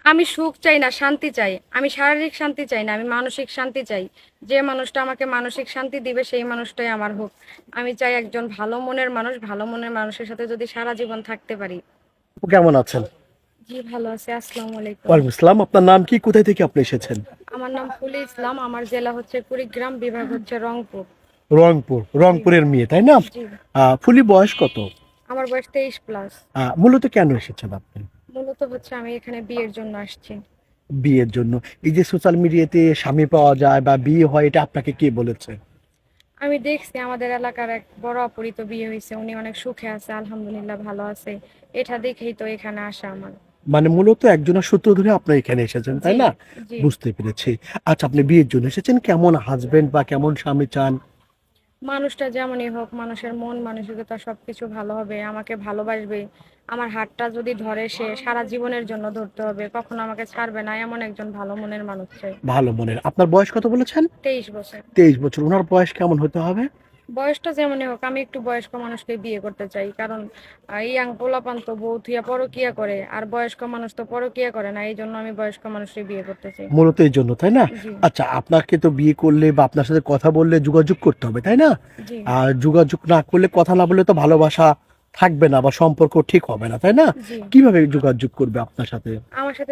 আমি সুখ চাই না, শান্তি চাই। আমি শারীরিক শান্তি চাই না, আমি মানসিক শান্তি চাই। যে মানুষটা আমাকে মানসিক শান্তি দিবে সেই মানুষটাই আমার হোক। আমি চাই একজন ভালো মনের মানুষ, ভালো মনের মানুষের সাথে যদি সারা জীবন থাকতে পারি। আপু কেমন আছেন? জি ভালো আছি, আসসালামু আলাইকুম। ওয়ালাইকুম আসসালাম। আপনার নাম কি, কোথায় থেকে আপনি এসেছেন? আমার নাম ফুলি ইসলাম, আমার জেলা হচ্ছে কুড়িগ্রাম, বিভাগ হচ্ছে রংপুর। রংপুর, জি রংপুরের মেয়ে তাই না? জি। ফুলি বয়স কত? আমার বয়স 23+। মূলত কেন এসেছেন আপনি? মূলত হচ্ছে আমি এখানে বিয়ের জন্য আসছি। বিয়ের জন্য? এই যে সোশ্যাল মিডিয়াতে স্বামী পাওয়া যায় বা বিয়ে হয়, এটা আপনাকে কে বলেছে? আমি দেখছি আমাদের এলাকার এক বড় আপুরই তো বিয়ে হয়েছে, উনি অনেক সুখে আছে, আলহামদুলিল্লাহ ভালো আছে। এটা দেখেই তো এখানে আসা আমার। মানে মূলত একজনের সূত্র ধরে আপনি এখানে এসেছেন তাই জি না? জি। বুঝতে পেরেছি। আচ্ছা, আপনি বিয়ের জন্য এসেছেন, কেমন হাজবেন্ড বা কেমন স্বামী চান? মানুষটা যেমনই হোক, মানুষের মন মানসিকতা সবকিছু ভালো হবে, আমাকে ভালোবাসবে। আমার হাতটা যদি ধরে সে সারা জীবনের জন্য ধরতে হবে, কখনো আমাকে ছাড়বে না, এমন একজন ভালো মনের মানুষ চাই। ভালো মনের। আপনার বয়স কত বলেছেন? 23 বছর। 23 বছর। ওনার বয়স কেমন হতে হবে? বয়সটা যেমনই হোক, আমি একটু বয়স্ক মানুষকে বিয়ে করতে চাই, কারণ ইয়াং পোলাপান তো বউ থুইয়া পরকিয়া করে, আর বয়স্ক মানুষ তো পরকিয়া করে না, এই জন্য আমি বয়স্ক মানুষকে বিয়ে করতে চাই। মূলত এই জন্য তাই না? জি আচ্ছা, আপনাকে তো বিয়ে করলে বা আপনার সাথে কথা বললে যোগাযোগ করতে হবে তাই না? জি আর যোগাযোগ না করলে, কথা না বললে তো ভালোবাসা থাকবে না বা সম্পর্ক ঠিক হবে না তাই না? জি। কিভাবে যোগাযোগ করবে আপনার সাথে? আমার সাথে